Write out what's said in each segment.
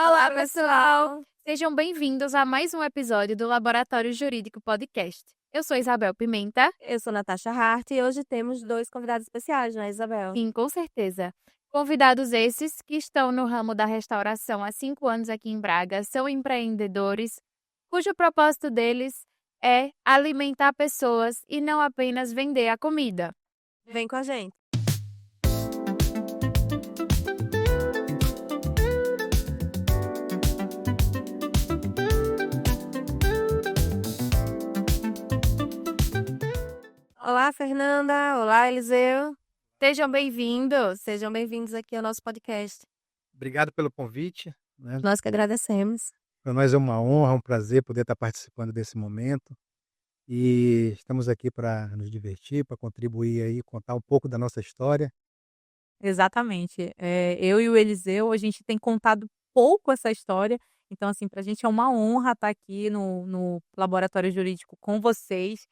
Olá, pessoal! Sejam bem-vindos a mais um episódio do Laboratório Jurídico Podcast. Eu sou Isabel Pimenta. Eu sou Natasha Hart e hoje temos 2 convidados especiais, não é, Isabel? Sim, com certeza. Convidados esses que estão no ramo da restauração há 5 anos aqui em Braga, são empreendedores, cujo propósito deles é alimentar pessoas e não apenas vender a comida. Vem com a gente. Olá, Fernanda. Olá, Eliseu. Sejam bem-vindos! Sejam bem-vindos aqui ao nosso podcast. Obrigado pelo convite, né. Nós que agradecemos. Para nós é uma honra, um prazer poder estar participando desse momento, e estamos aqui para nos divertir, para contribuir aí, contar um pouco da nossa história. Exatamente. Eu e o Eliseu, a gente tem contado pouco essa história, então, assim, para a gente é uma honra estar aqui no Laboratório Jurídico com vocês,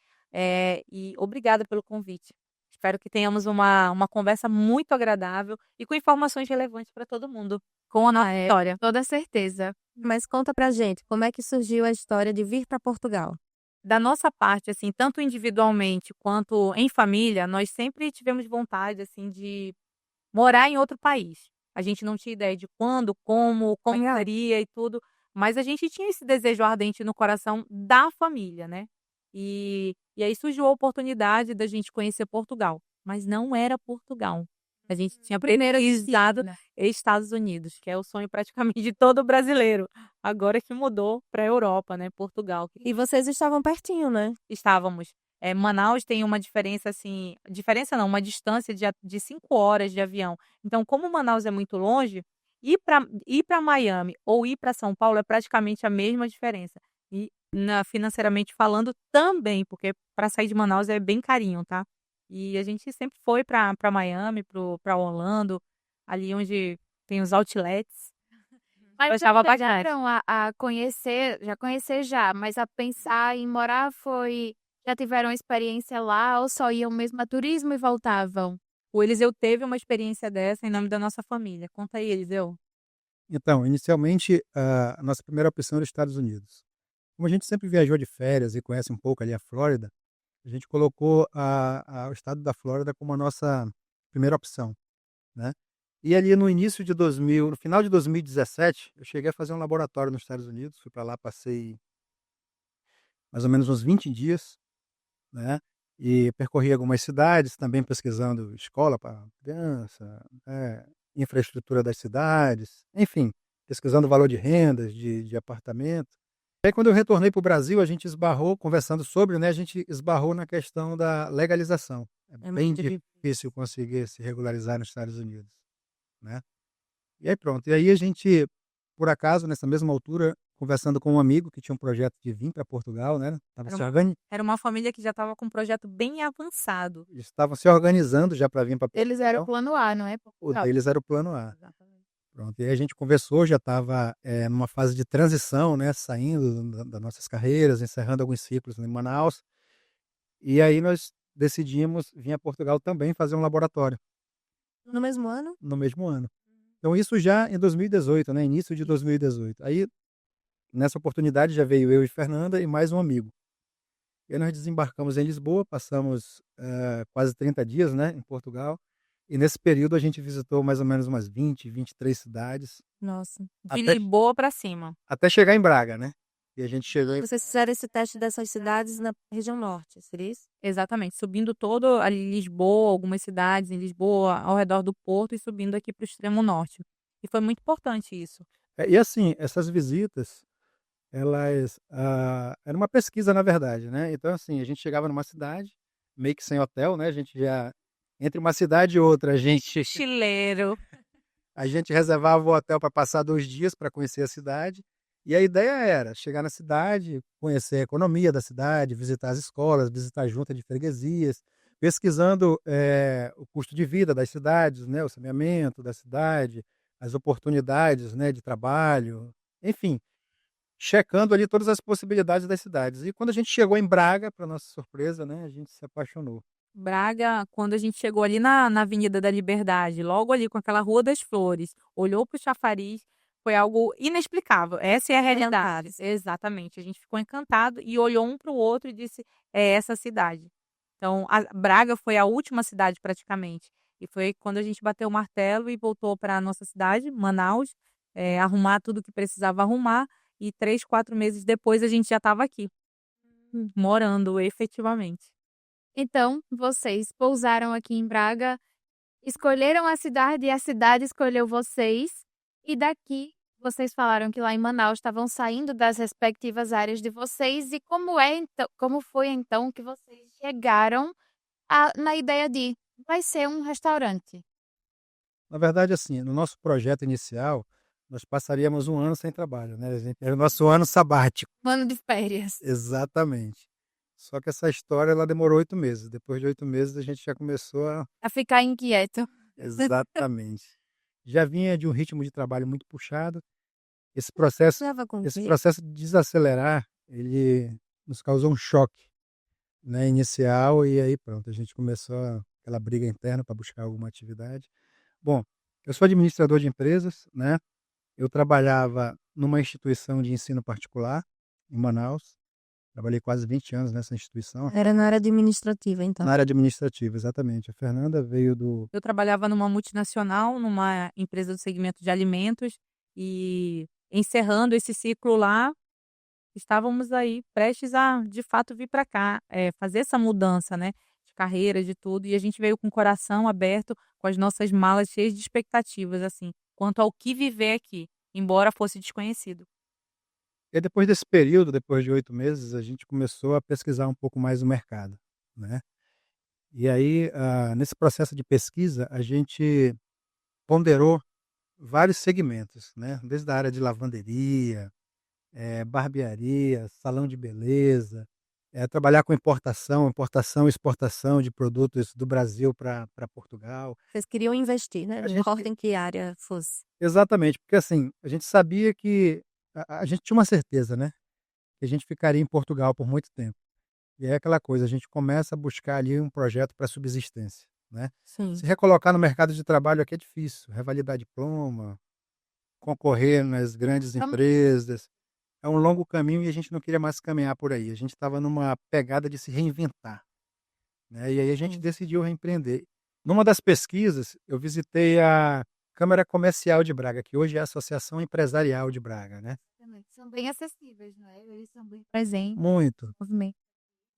e obrigada pelo convite. Espero que tenhamos uma conversa muito agradável e com informações relevantes para todo mundo, com a nossa história. Toda certeza. Mas conta pra gente, como é que surgiu a história de vir para Portugal? Da nossa parte, assim, tanto individualmente quanto em família, nós sempre tivemos vontade, assim, de morar em outro país. A gente não tinha ideia de quando, como Legal. seria e tudo, mas a gente tinha esse desejo ardente no coração da família, né. E aí surgiu a oportunidade da gente conhecer Portugal, mas não era Portugal. A gente tinha Primeiro pesquisado destino. Estados Unidos, que é o sonho praticamente de todo brasileiro. Agora que mudou pra Europa, né, Portugal. E vocês estavam pertinho, né? Estávamos. Manaus tem uma diferença, assim, diferença não, uma distância de 5 horas de avião. Então, como Manaus é muito longe, ir para Miami ou ir para São Paulo é praticamente a mesma diferença. E financeiramente falando também, porque para sair de Manaus é bem carinho, tá. E a gente sempre foi para Miami, para Orlando, ali onde tem os outlets. Mas Gostava vocês bastante. chegaram a conhecer já, mas a pensar em morar já tiveram experiência lá ou só iam mesmo a turismo e voltavam? O Eliseu teve uma experiência dessa em nome da nossa família. Conta aí, Eliseu. Então, inicialmente, a nossa primeira opção era os Estados Unidos. Como a gente sempre viajou de férias e conhece um pouco ali a Flórida, a gente colocou o estado da Flórida como a nossa primeira opção, né. E ali no final de 2017, eu cheguei a fazer um laboratório nos Estados Unidos, fui para lá, passei mais ou menos uns 20 dias, né, e percorri algumas cidades, também pesquisando escola para criança, infraestrutura das cidades, enfim, pesquisando o valor de rendas de apartamento. Aí quando eu retornei para o Brasil, a gente esbarrou conversando sobre, né, a gente esbarrou na questão da legalização. É É bem muito difícil. difícil conseguir se regularizar nos Estados Unidos, né. E aí pronto, e aí a gente, por acaso, nessa mesma altura, conversando com um amigo que tinha um projeto de vir para Portugal, né, Era uma era uma família que já estava com um projeto bem avançado. estavam se organizando já para vir para Eles eram o Portugal, plano A, não é, o Portugal? deles era o plano A. Exatamente. Pronto, e aí a gente conversou, já estava, numa fase de transição, né, saindo das nossas carreiras, encerrando alguns ciclos em Manaus, e aí nós decidimos vir a Portugal também fazer um laboratório, No mesmo ano? no mesmo ano. Então isso já em 2018, né, início de 2018. Aí, nessa oportunidade, já veio eu e Fernanda e mais um amigo. E aí nós desembarcamos em Lisboa, passamos, quase 30 dias, né, em Portugal, e nesse período a gente visitou mais ou menos umas 23 cidades, Nossa. De até Lisboa para cima. até chegar em Braga, né. E a gente chegou em Vocês fizeram esse teste dessas cidades na região norte, seria isso? Exatamente, subindo todo ali Lisboa, algumas cidades em Lisboa, ao redor do porto e subindo aqui para o extremo norte. E foi muito importante isso. e assim, essas visitas, elas, era uma pesquisa na verdade, né, então assim, a gente chegava numa cidade, meio que sem hotel, né, a gente já entre uma cidade e outra, Chileiro. a gente reservava o hotel para passar 2 dias para conhecer a cidade, e a ideia era chegar na cidade, conhecer a economia da cidade, visitar as escolas, visitar a junta de freguesias, pesquisando, o custo de vida das cidades, né, o saneamento da cidade, as oportunidades, né, de trabalho, enfim, checando ali todas as possibilidades das cidades. E quando a gente chegou em Braga, para nossa surpresa, né, a gente se apaixonou. Braga, quando a gente chegou ali na Avenida da Liberdade, logo ali com aquela Rua das Flores, olhou para o chafariz, foi algo inexplicável. Essa é a realidade. Encantados. Exatamente. A gente ficou encantado e olhou um para o outro e disse: é essa cidade. Então, Braga foi a última cidade praticamente. E foi quando a gente bateu o martelo e voltou para a nossa cidade, Manaus, arrumar tudo que precisava arrumar. E 3, 4 meses depois a gente já estava aqui, morando efetivamente. Então, vocês pousaram aqui em Braga, escolheram a cidade e a cidade escolheu vocês. E daqui, vocês falaram que lá em Manaus estavam saindo das respectivas áreas de vocês. E como foi então que vocês chegaram na ideia de vai ser um restaurante? Na verdade, assim, no nosso projeto inicial, nós passaríamos 1 ano sem trabalho, né? Era o nosso ano sabático. Um ano de férias. Exatamente. Só que essa história ela demorou 8 meses. Depois de 8 meses, a gente já começou a. A ficar inquieto. Exatamente. Já vinha de um ritmo de trabalho muito puxado. Esse processo, Leva com esse quê? processo de desacelerar, ele nos causou um choque, né, inicial, e aí pronto, a gente começou aquela briga interna para buscar alguma atividade. Bom, eu sou administrador de empresas, né? Eu trabalhava numa instituição de ensino particular em Manaus. Trabalhei quase 20 anos nessa instituição. Era na área administrativa, então. Na área administrativa, exatamente. A Fernanda veio do. Eu trabalhava numa multinacional, numa empresa do segmento de alimentos e encerrando esse ciclo lá, estávamos aí prestes a, de fato, vir para cá, fazer essa mudança, né, de carreira, de tudo, e a gente veio com o coração aberto, com as nossas malas cheias de expectativas, assim, quanto ao que viver aqui, embora fosse desconhecido. E depois desse período, depois de 8 meses, a gente começou a pesquisar um pouco mais o mercado, né? E aí, nesse processo de pesquisa, a gente ponderou vários segmentos, né? Desde a área de lavanderia, barbearia, salão de beleza, trabalhar com importação e exportação de produtos do Brasil para Portugal. Vocês queriam investir, né? A Não gente importa em que área fosse. Exatamente, porque assim, a gente sabia que a gente tinha uma certeza, né, que a gente ficaria em Portugal por muito tempo. E é aquela coisa, a gente começa a buscar ali um projeto para subsistência, né. Sim. Se recolocar no mercado de trabalho aqui é difícil, revalidar diploma, concorrer nas grandes Vamos empresas, é um longo caminho e a gente não queria mais caminhar por aí, a gente estava numa pegada de se reinventar, né, e aí a gente Sim. decidiu reempreender. Numa das pesquisas, eu visitei a Câmara Comercial de Braga, que hoje é a Associação Empresarial de Braga, né. São bem acessíveis, não é? Eles são bem presentes Muito, no movimento.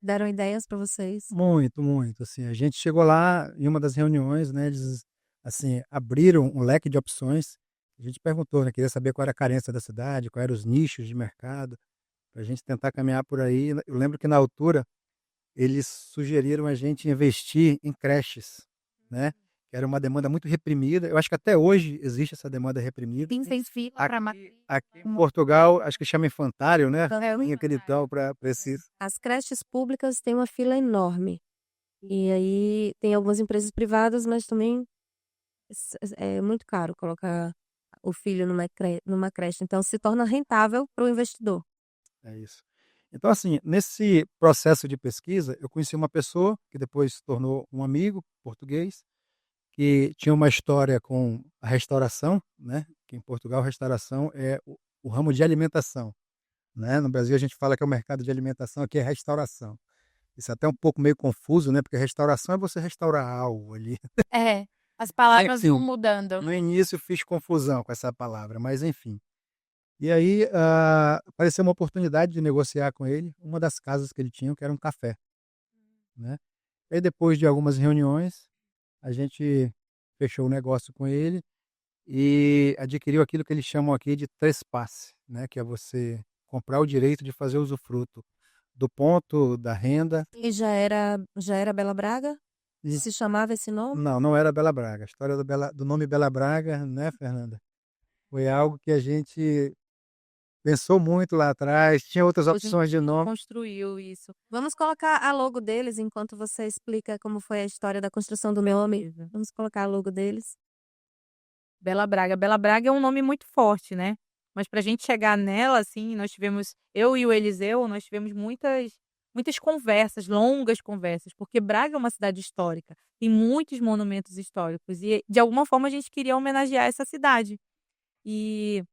Deram ideias para vocês? muito, muito, assim, a gente chegou lá em uma das reuniões, né, eles, assim, abriram um leque de opções, a gente perguntou, né, queria saber qual era a carência da cidade, quais eram os nichos de mercado, para a gente tentar caminhar por aí. Eu lembro que na altura, eles sugeriram a gente investir em creches, né, que era uma demanda muito reprimida, eu acho que até hoje existe essa demanda reprimida. Sim, tem fila para Aqui em Portugal, acho que chama infantário, né, É o tem aquele tal para esses. As creches públicas têm uma fila enorme. E aí tem algumas empresas privadas, mas também é muito caro colocar o filho numa creche. Então se torna rentável para o investidor. É isso. Então, assim, nesse processo de pesquisa, eu conheci uma pessoa que depois se tornou um amigo português, que tinha uma história com a restauração, né? Que em Portugal, restauração é o ramo de alimentação, né? No Brasil, a gente fala que é o mercado de alimentação, aqui é restauração. Isso é até um pouco meio confuso, né? Porque restauração é você restaurar algo ali. É, as palavras Enfim, vão mudando. no início fiz confusão com essa palavra, mas enfim. E aí, apareceu uma oportunidade de negociar com ele uma das casas que ele tinha, que era um café, né. E aí depois de algumas reuniões, a gente fechou o negócio com ele e adquiriu aquilo que eles chamam aqui de trespasse, né, que é você comprar o direito de fazer usufruto do ponto da renda. E já era Bela Braga? E Se chamava esse nome? não, não era Bela Braga. A história do nome Bela Braga, né, Fernanda, foi algo que a gente pensou muito lá atrás, tinha outras Depois a opções de gente nome. construiu isso. Vamos colocar a logo deles enquanto você explica como foi a história da construção do meu nome. Vamos colocar a logo deles. Bela Braga. Bela Braga é um nome muito forte, né? Mas pra gente chegar nela, assim, eu e o Eliseu, nós tivemos muitas conversas, longas conversas, porque Braga é uma cidade histórica, tem muitos monumentos históricos e de alguma forma a gente queria homenagear essa cidade. E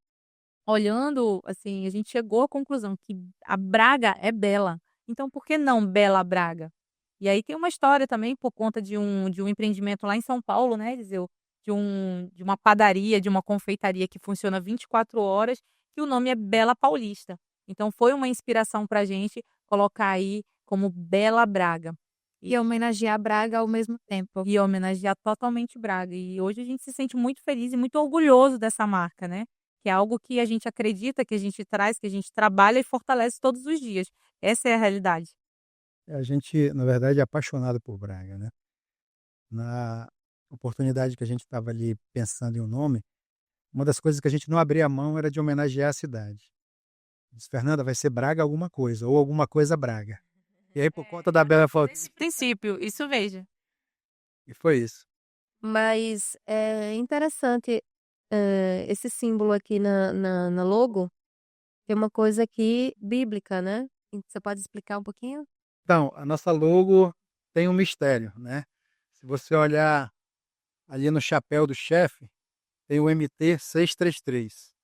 olhando, assim, a gente chegou à conclusão que a Braga é bela. Então, por que não Bela Braga? E aí tem uma história também por conta de um empreendimento lá em São Paulo, né, Eliseu? De uma padaria, de uma confeitaria que funciona 24 horas, que o nome é Bela Paulista. Então foi uma inspiração pra gente colocar aí como Bela Braga. E homenagear Braga ao mesmo tempo. E homenagear totalmente Braga. E hoje a gente se sente muito feliz e muito orgulhoso dessa marca, né? Que é algo que a gente acredita, que a gente traz, que a gente trabalha e fortalece todos os dias. Essa é a realidade. A gente, na verdade, é apaixonado por Braga, né? Na oportunidade que a gente estava ali pensando em um nome, uma das coisas que a gente não abria a mão era de homenagear a cidade. Disse: "Fernanda, vai ser Braga alguma coisa, ou alguma coisa Braga". E aí, por conta da Bela falou Desde o princípio, isso veja. e foi isso. Mas é interessante, esse símbolo aqui na logo, tem uma coisa aqui bíblica, né? Você pode explicar um pouquinho? Então, a nossa logo tem um mistério, né? Se você olhar ali no chapéu do chefe, tem o MT 633,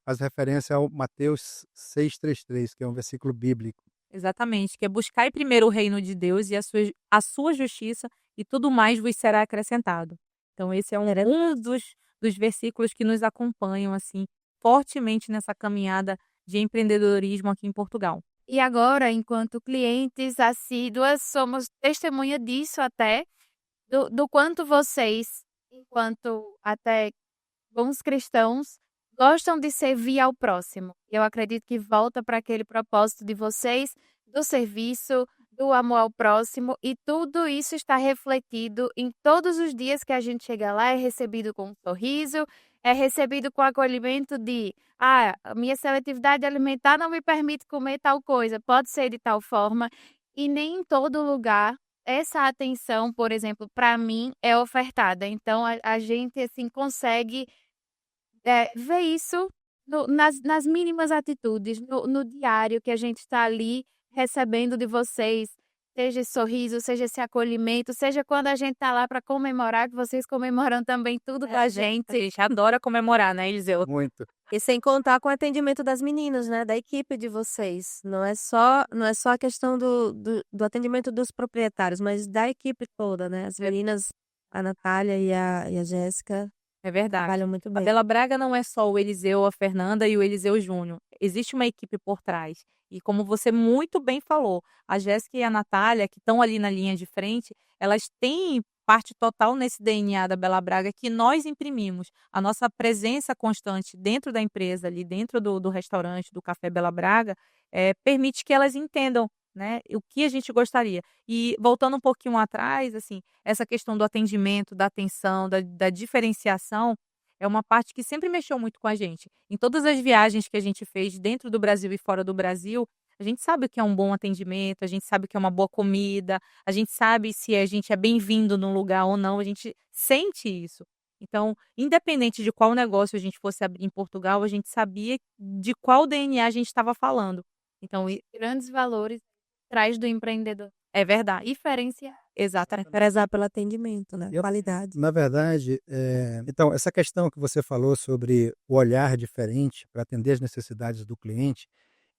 faz referência ao Mateus 633, que é um versículo bíblico. Exatamente, que é buscar primeiro o reino de Deus e a sua justiça, e tudo mais vos será acrescentado. Então esse é um dos versículos que nos acompanham, assim, fortemente nessa caminhada de empreendedorismo aqui em Portugal. E agora, enquanto clientes assíduas, somos testemunha disso até, do quanto vocês, enquanto até bons cristãos, gostam de servir ao próximo. Eu acredito que volta para aquele propósito de vocês, do serviço, do amor ao próximo, e tudo isso está refletido em todos os dias que a gente chega lá, é recebido com um sorriso, é recebido com acolhimento de: "Ah, a minha seletividade alimentar não me permite comer tal coisa, pode ser de tal forma", e nem em todo lugar essa atenção, por exemplo, para mim, é ofertada. Então a gente, assim, consegue ver isso nas mínimas atitudes, no diário que a gente está ali recebendo de vocês, seja esse sorriso, seja esse acolhimento, seja quando a gente está lá para comemorar, que vocês comemoram também tudo com a A gente. gente adora comemorar, né, Eliseu? Muito. E sem contar com o atendimento das meninas, né, da equipe de vocês. Não é só a questão do atendimento dos proprietários, mas da equipe toda, né? As meninas, a Natália e a Jéssica, É verdade. trabalham muito A bem. Bela Braga não é só o Eliseu, a Fernanda e o Eliseu Júnior. Existe uma equipe por trás. E como você muito bem falou, a Jéssica e a Natália, que estão ali na linha de frente, elas têm parte total nesse DNA da Bela Braga que nós imprimimos. A nossa presença constante dentro da empresa, ali dentro do restaurante, do Café Bela Braga, permite que elas entendam, né, o que a gente gostaria. E voltando um pouquinho atrás, assim, essa questão do atendimento, da atenção, da diferenciação, é uma parte que sempre mexeu muito com a gente. Em todas as viagens que a gente fez dentro do Brasil e fora do Brasil, a gente sabe o que é um bom atendimento, a gente sabe o que é uma boa comida, a gente sabe se a gente é bem-vindo num lugar ou não, a gente sente isso. Então, independente de qual negócio a gente fosse abrir em Portugal, a gente sabia de qual DNA a gente estava falando. Então, Grandes valores traz do empreendedor. é verdade. Diferenciar. Exatamente. Prezar pelo atendimento, né? Eu- Qualidade. Na verdade, então, essa questão que você falou sobre o olhar diferente para atender as necessidades do cliente,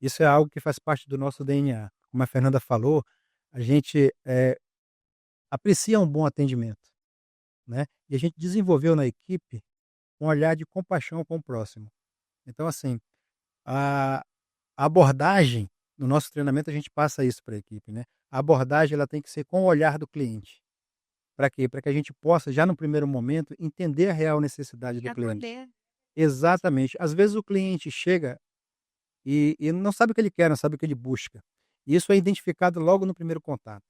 isso é algo que faz parte do nosso DNA. Como a Fernanda falou, a gente aprecia um bom atendimento, né? E a gente desenvolveu na equipe um olhar de compaixão com o próximo. Então, assim, a a abordagem, no nosso treinamento a gente passa isso para a equipe, né? A abordagem ela tem que ser com o olhar do cliente. Para quê? Para que a gente possa, já no primeiro momento, entender a real necessidade do cliente. Acolher. Exatamente. Às vezes o cliente chega e não sabe o que ele quer, não sabe o que ele busca. E isso é identificado logo no primeiro contato,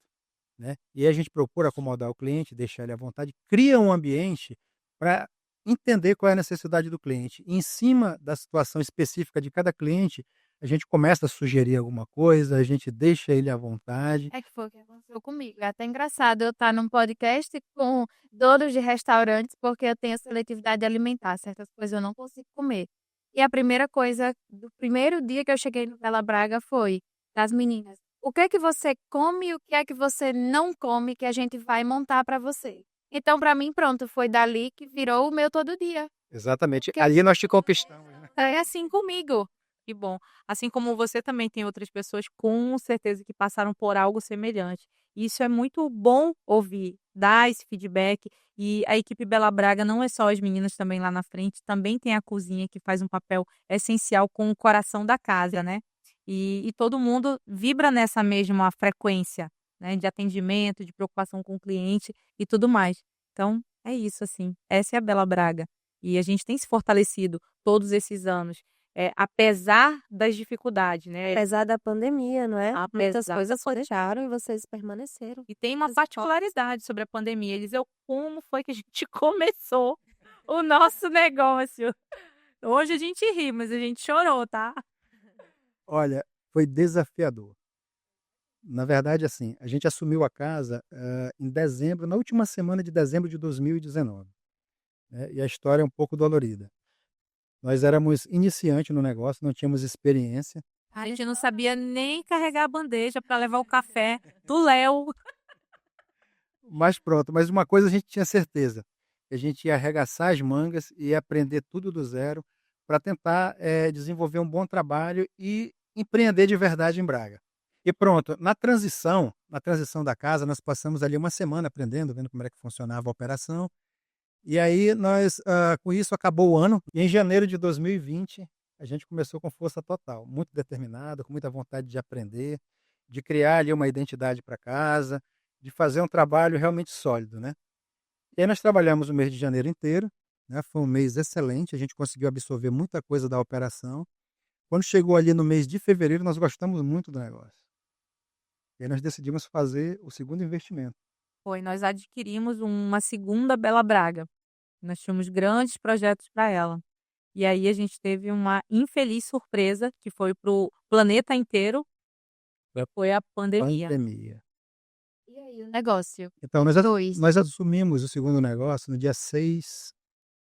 né? E aí a gente procura acomodar o cliente, deixar ele à vontade, cria um ambiente para entender qual é a necessidade do cliente. E em cima da situação específica de cada cliente, a gente começa a sugerir alguma coisa, a gente deixa ele à vontade. É que foi o que aconteceu comigo. É até engraçado eu estar num podcast com donos de restaurantes, porque eu tenho seletividade alimentar, certas coisas eu não consigo comer. E a primeira coisa do primeiro dia que eu cheguei no Bela Braga foi das meninas: "O que é que você come e o que é que você não come que a gente vai montar para você?". Então, para mim, pronto, foi dali que virou o meu todo dia. Exatamente. Que- Ali nós te conquistamos, né? É assim comigo. Que bom. Assim como você também tem outras pessoas com certeza que passaram por algo semelhante. Isso é muito bom ouvir, dar esse feedback. E a equipe Bela Braga não é só as meninas também lá na frente, também tem a cozinha que faz um papel essencial com o coração da casa, né? E todo mundo vibra nessa mesma frequência, né? De atendimento, de preocupação com o cliente e tudo mais. Então, é isso, assim. Essa é a Bela Braga. E a gente tem se fortalecido todos esses anos. Apesar das dificuldades, né, Apesar da pandemia, não é? Muitas apesar coisas fecharam e vocês permaneceram. e tem uma Muitas portas. particularidade sobre a pandemia, Eliseu, como foi que a gente começou o nosso negócio? Hoje a gente ri, mas a gente chorou, tá? Olha, foi desafiador. Na verdade, assim, a gente assumiu a casa, em dezembro, na última semana de dezembro de 2019, né, e a história é um pouco dolorida. Nós éramos iniciante no negócio, não tínhamos experiência, A gente não sabia nem carregar a bandeja para levar o café do Léo. mas pronto, mas uma coisa a gente tinha certeza, que a gente ia arregaçar as mangas e ia aprender tudo do zero para tentar, desenvolver um bom trabalho e empreender de verdade em Braga. E pronto, na transição da casa, nós passamos ali uma semana aprendendo, vendo como era que funcionava a operação, e aí nós, com isso acabou o ano, e em janeiro de 2020 a gente começou com força total, muito determinado, com muita vontade de aprender, de criar ali uma identidade para casa, de fazer um trabalho realmente sólido, né. E aí nós trabalhamos o mês de janeiro inteiro, né, foi um mês excelente, a gente conseguiu absorver muita coisa da operação. Quando chegou ali no mês de fevereiro, nós gostamos muito do negócio. E aí nós decidimos fazer o segundo investimento. Foi, nós adquirimos uma segunda Bela Braga. Nós tínhamos grandes projetos para ela. E aí a gente teve uma infeliz surpresa, que foi para o planeta inteiro, Foi a foi a pandemia. pandemia. E aí o negócio? Então nós 2. nós assumimos o segundo negócio no dia 6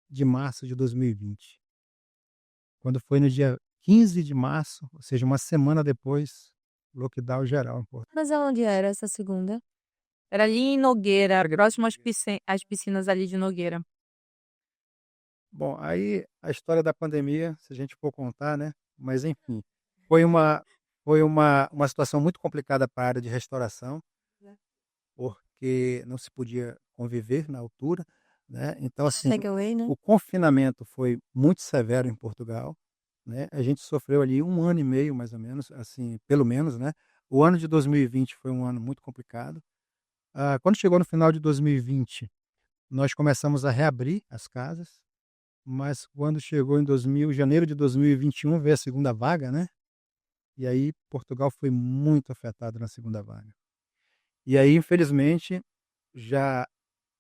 de março de 2020. Quando foi no dia 15 de março, ou seja, uma semana depois, lockdown geral em Porto. Mas aonde era essa segunda? Era ali em Nogueira, próximo às piscinas ali de Nogueira. Bom, aí a história da pandemia, se a gente for contar, né, mas enfim, foi uma situação muito complicada para a área de restauração, porque não se podia conviver na altura, né, então assim, Takeaway, né? o confinamento foi muito severo em Portugal, né, a gente sofreu ali 1 ano e meio mais ou menos, assim, pelo menos, né. O ano de 2020 foi um ano muito complicado. Quando chegou no final de 2020, nós começamos a reabrir as casas, mas quando chegou em janeiro de 2021 veio a segunda vaga, né, e aí Portugal foi muito afetado na segunda vaga. E aí infelizmente, já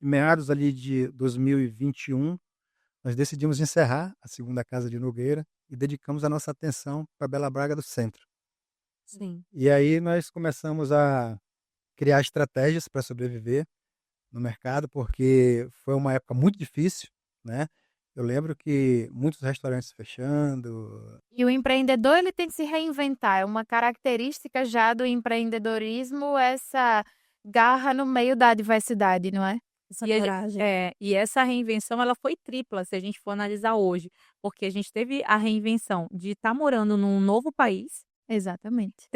em meados ali de 2021, nós decidimos encerrar a segunda casa de Nogueira e dedicamos a nossa atenção para Bela Braga do Centro. Sim. E aí nós começamos a criar estratégias para sobreviver no mercado, porque foi uma época muito difícil, né. Eu lembro que muitos restaurantes fechando. E o empreendedor ele tem que se reinventar, é uma característica já do empreendedorismo essa garra no meio da adversidade, não é? Essa E, coragem. e essa reinvenção ela foi tripla, se a gente for analisar hoje, porque a gente teve a reinvenção de estar morando num novo país, Exatamente.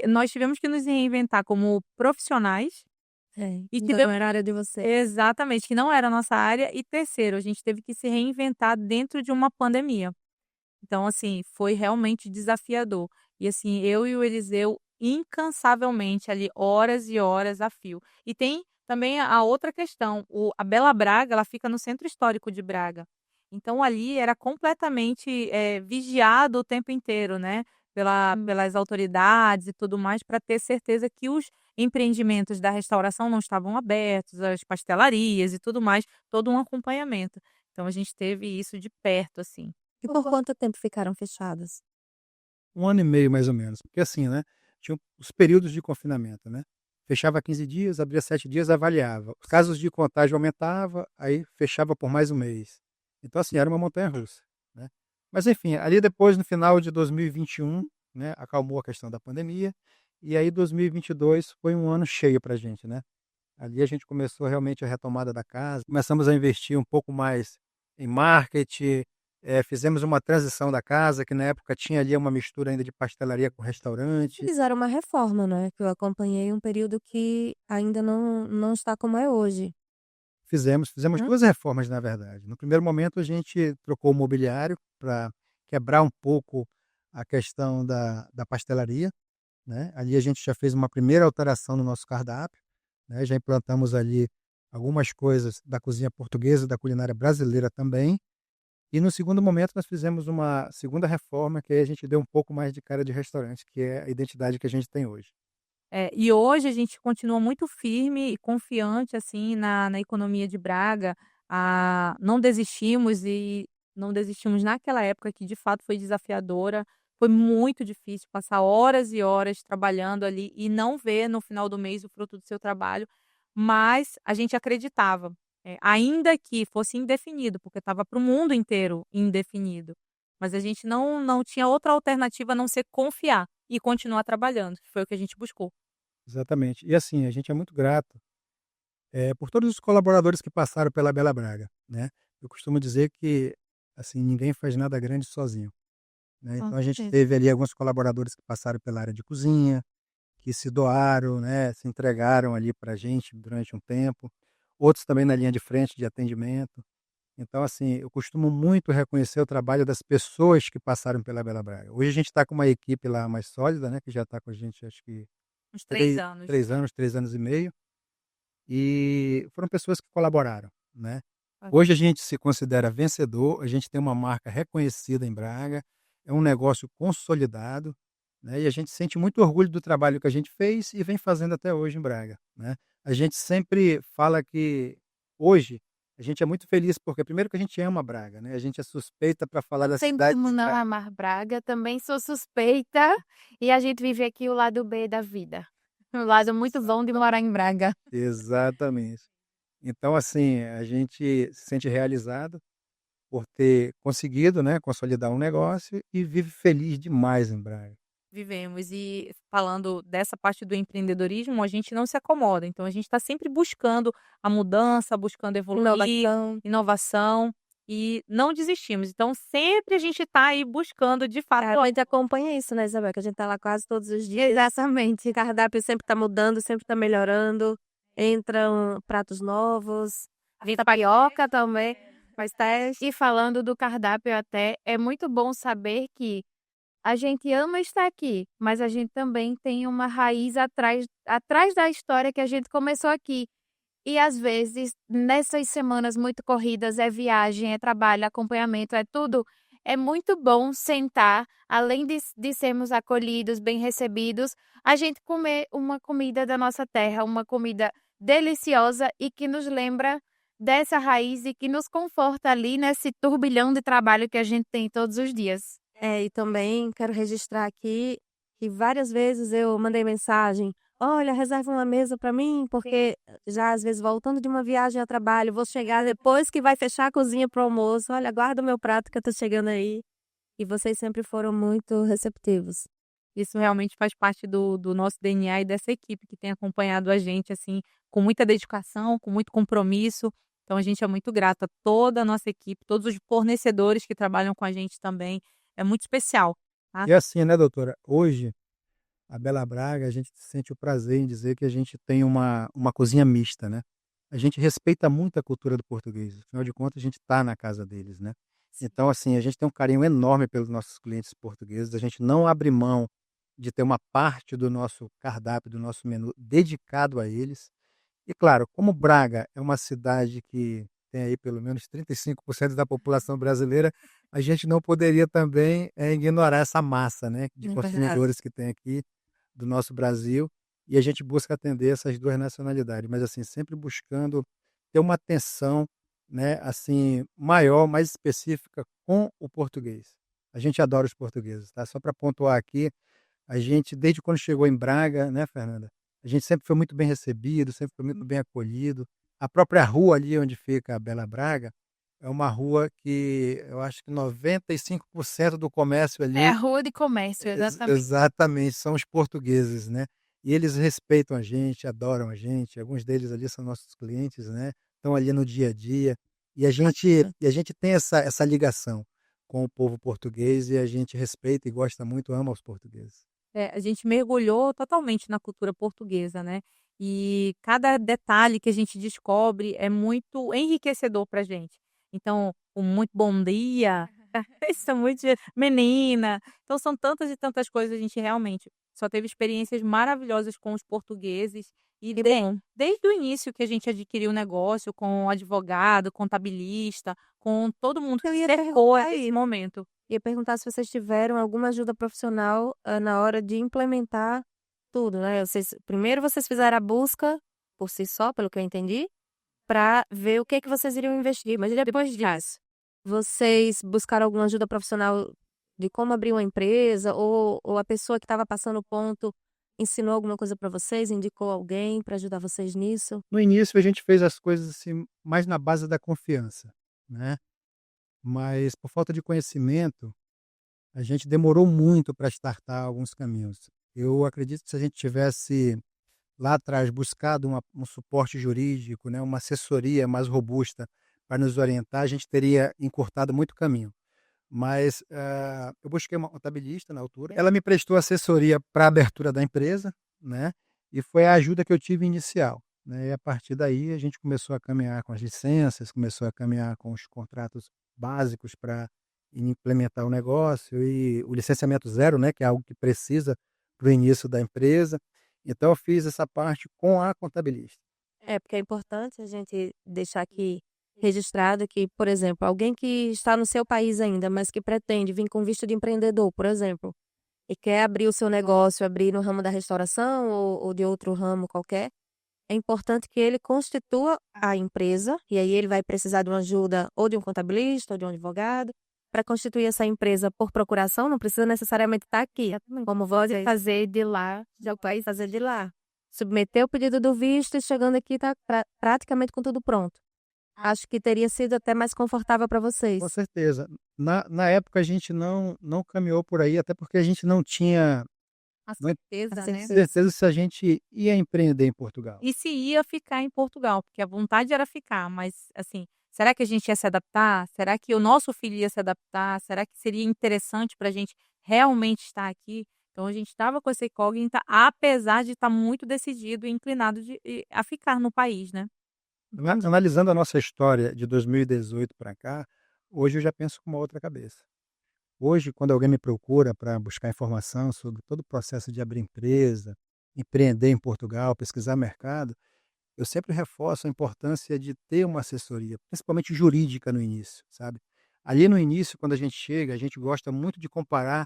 nós tivemos que nos reinventar como profissionais É. e Então tivemos era a área de vocês. exatamente, que não era a nossa área, e terceiro, a gente teve que se reinventar dentro de uma pandemia. Então, assim, foi realmente desafiador. E assim, eu e o Eliseu, incansavelmente ali, horas e horas a fio. E tem também a outra questão, a Bela Braga, ela fica no centro histórico de Braga. Então ali era completamente vigiado o tempo inteiro, né? Pelas autoridades e tudo mais, para ter certeza que os empreendimentos da restauração não estavam abertos, as pastelarias e tudo mais, todo um acompanhamento. Então a gente teve isso de perto, assim. E por quanto tempo ficaram fechadas? 1 ano e meio mais ou menos, porque assim, né, tinha os períodos de confinamento, né. Fechava 15 dias, abria 7 dias, avaliava. Os casos de contágio aumentava, aí fechava por mais um mês. Então assim, era uma montanha-russa, né. Mas enfim, ali depois no final de 2021, né, acalmou a questão da pandemia, e aí 2022 foi um ano cheio pra gente, né. Ali a gente começou realmente a retomada da casa, começamos a investir um pouco mais em marketing, Fizemos uma transição da casa, que na época tinha ali uma mistura ainda de pastelaria com restaurante. Fizeram uma reforma, né, que eu acompanhei um período que ainda não está como é hoje. Fizemos Hã? 2 reformas, na verdade. No primeiro momento, a gente trocou o mobiliário para quebrar um pouco a questão da pastelaria, né. Ali a gente já fez uma primeira alteração no nosso cardápio, né, já implantamos ali algumas coisas da cozinha portuguesa e da culinária brasileira também. E no segundo momento nós fizemos uma segunda reforma, que aí a gente deu um pouco mais de cara de restaurante, que é a identidade que a gente tem hoje. E hoje a gente continua muito firme e confiante, assim, na economia de Braga. Não desistimos e não desistimos naquela época que de fato foi desafiadora. Foi muito difícil passar horas e horas trabalhando ali e não ver no final do mês o fruto do seu trabalho, mas a gente acreditava, ainda que fosse indefinido, porque estava para o mundo inteiro indefinido, mas a gente não tinha outra alternativa a não ser confiar e continuar trabalhando, que foi o que a gente buscou. Exatamente. E assim, a gente é muito grato, por todos os colaboradores que passaram pela Bela Braga, né. Eu costumo dizer que, assim, ninguém faz nada grande sozinho, né. Com Então a gente certeza. teve ali alguns colaboradores que passaram pela área de cozinha, que se doaram, né, se entregaram ali pra gente durante um tempo, outros também na linha de frente de atendimento. Então, assim, eu costumo muito reconhecer o trabalho das pessoas que passaram pela Bela Braga. Hoje a gente está com uma equipe lá mais sólida, né, que já está com a gente acho que Uns 3 três anos. 3 anos, 3 anos e meio, e foram pessoas que colaboraram, né. Hã. Hoje a gente se considera vencedor, a gente tem uma marca reconhecida em Braga, é um negócio consolidado, né, e a gente sente muito orgulho do trabalho que a gente fez e vem fazendo até hoje em Braga, né. A gente sempre fala que hoje a gente é muito feliz, porque primeiro que a gente ama Braga, né, a gente é suspeita para falar da Tem cidade como de não Braga. amar Braga, também sou suspeita, e a gente vive aqui o lado B da vida. O lado muito bom de morar em Braga. Exatamente. Então, assim, a gente se sente realizado por ter conseguido, né, consolidar um negócio e vive feliz demais em Braga. Vivemos. E falando dessa parte do empreendedorismo, a gente não se acomoda, então a gente está sempre buscando a mudança, buscando evoluir, Inovação. inovação e não desistimos. Então sempre a gente está aí buscando de fato. A gente acompanha isso, né, Isabel, que a gente tá lá quase todos os dias. Exatamente. O cardápio sempre tá mudando, sempre tá melhorando, entram pratos novos, Vim tapioca também, faz teste. E falando do cardápio até, é muito bom saber que a gente ama estar aqui, mas a gente também tem uma raiz atrás da história que a gente começou aqui. E às vezes, nessas semanas muito corridas, é viagem, é trabalho, acompanhamento, é tudo. É muito bom sentar, além de sermos acolhidos, bem recebidos, a gente comer uma comida da nossa terra, uma comida deliciosa e que nos lembra dessa raiz e que nos conforta ali nesse turbilhão de trabalho que a gente tem todos os dias. E também quero registrar aqui que várias vezes eu mandei mensagem: "Olha, reserva uma mesa para mim, porque já às vezes voltando de uma viagem a trabalho, vou chegar depois que vai fechar a cozinha para o almoço. Olha, guarda o meu prato que eu tô chegando aí". E vocês sempre foram muito receptivos. Isso realmente faz parte do nosso DNA e dessa equipe que tem acompanhado a gente, assim, com muita dedicação, com muito compromisso. Então a gente é muito grata a toda a nossa equipe, todos os fornecedores que trabalham com a gente também. É muito especial, tá? E assim, né, doutora, hoje a Bela Braga, a gente sente o prazer em dizer que a gente tem uma cozinha mista, né. A gente respeita muito a cultura do português, afinal de contas a gente está na casa deles, né. Então, assim, a gente tem um carinho enorme pelos nossos clientes portugueses, a gente não abre mão de ter uma parte do nosso cardápio, do nosso menu dedicado a eles. E claro, como Braga é uma cidade que tem aí pelo menos 35% da população brasileira, a gente não poderia também, ignorar essa massa, né, de É verdade. consumidores que tem aqui do nosso Brasil, e a gente busca atender essas 2 nacionalidades, mas assim, sempre buscando ter uma atenção, né, assim, maior, mais específica com o português. A gente adora os portugueses, tá, só para pontuar aqui, a gente desde quando chegou em Braga, né, Fernanda, a gente sempre foi muito bem recebido, sempre foi muito bem acolhido. A própria rua ali onde fica a Bela Braga, é uma rua que eu acho que 95% do comércio É a ali rua de comércio, exatamente. exatamente, são os portugueses, né. E eles respeitam a gente, adoram a gente, alguns deles ali são nossos clientes, né, estão ali no dia a dia, e a gente tem essa ligação. com o povo português e a gente respeita e gosta muito, ama os portugueses. A gente mergulhou totalmente na cultura portuguesa, né, e cada detalhe que a gente descobre é muito enriquecedor pra gente. Então, o muito bom dia, isso é muito menina, então são tantas e tantas coisas, a gente realmente só teve experiências maravilhosas com os portugueses e Que bom. desde o início que a gente adquiriu o negócio com o advogado, contabilista, com todo mundo Eu que ia cercou perguntar esse isso. momento. Ia perguntar se vocês tiveram alguma ajuda profissional, na hora de implementar tudo, né. Primeiro vocês fizeram a busca por si só, pelo que eu entendi, para ver o que é que vocês iriam investir, mas depois disso, vocês buscaram alguma ajuda profissional de como abrir uma empresa ou a pessoa que estava passando o ponto ensinou alguma coisa para vocês, indicou alguém para ajudar vocês nisso? No início a gente fez as coisas assim mais na base da confiança, né, mas por falta de conhecimento, a gente demorou muito para startar alguns caminhos. Eu acredito que se a gente tivesse lá atrás buscado um suporte jurídico, né, uma assessoria mais robusta para nos orientar, a gente teria encurtado muito caminho. Mas, eu busquei uma contabilista na altura, ela me prestou assessoria para a abertura da empresa, né, e foi a ajuda que eu tive inicial, né, e a partir daí a gente começou a caminhar com as licenças, começou a caminhar com os contratos básicos para implementar o negócio e o licenciamento zero, né, que é algo que precisa para o início da empresa. Então eu fiz essa parte com a contabilista. É, porque é importante a gente deixar aqui registrado que, por exemplo, alguém que está no seu país ainda, mas que pretende vir com visto de empreendedor, por exemplo, e quer abrir o seu negócio, abrir no ramo da restauração ou de outro ramo qualquer, é importante que ele constitua a empresa, e aí ele vai precisar de uma ajuda ou de um contabilista ou de um advogado, para constituir essa empresa por procuração, não precisa necessariamente estar aqui, como vocês Fazer de lá. já vai fazer de lá. Submeter o pedido do visto e chegando aqui está praticamente com tudo pronto. Acho que teria sido até mais confortável para vocês. Com certeza. Na época a gente não caminhou por aí, até porque a gente não tinha A não é certeza, né. certeza se a gente ia empreender em Portugal. E se ia ficar em Portugal, porque a vontade era ficar, mas, assim, será que a gente ia se adaptar? Será que o nosso filho ia se adaptar? Será que seria interessante para a gente realmente estar aqui? Então a gente estava com essa incógnita, apesar de estar muito decidido e inclinado a ficar no país, né. Analisando a nossa história de 2018 para cá, hoje eu já penso com uma outra cabeça. Hoje, quando alguém me procura para buscar informação sobre todo o processo de abrir empresa, empreender em Portugal, pesquisar mercado, eu sempre reforço a importância de ter uma assessoria, principalmente jurídica no início, sabe? Ali no início, quando a gente chega, a gente gosta muito de comparar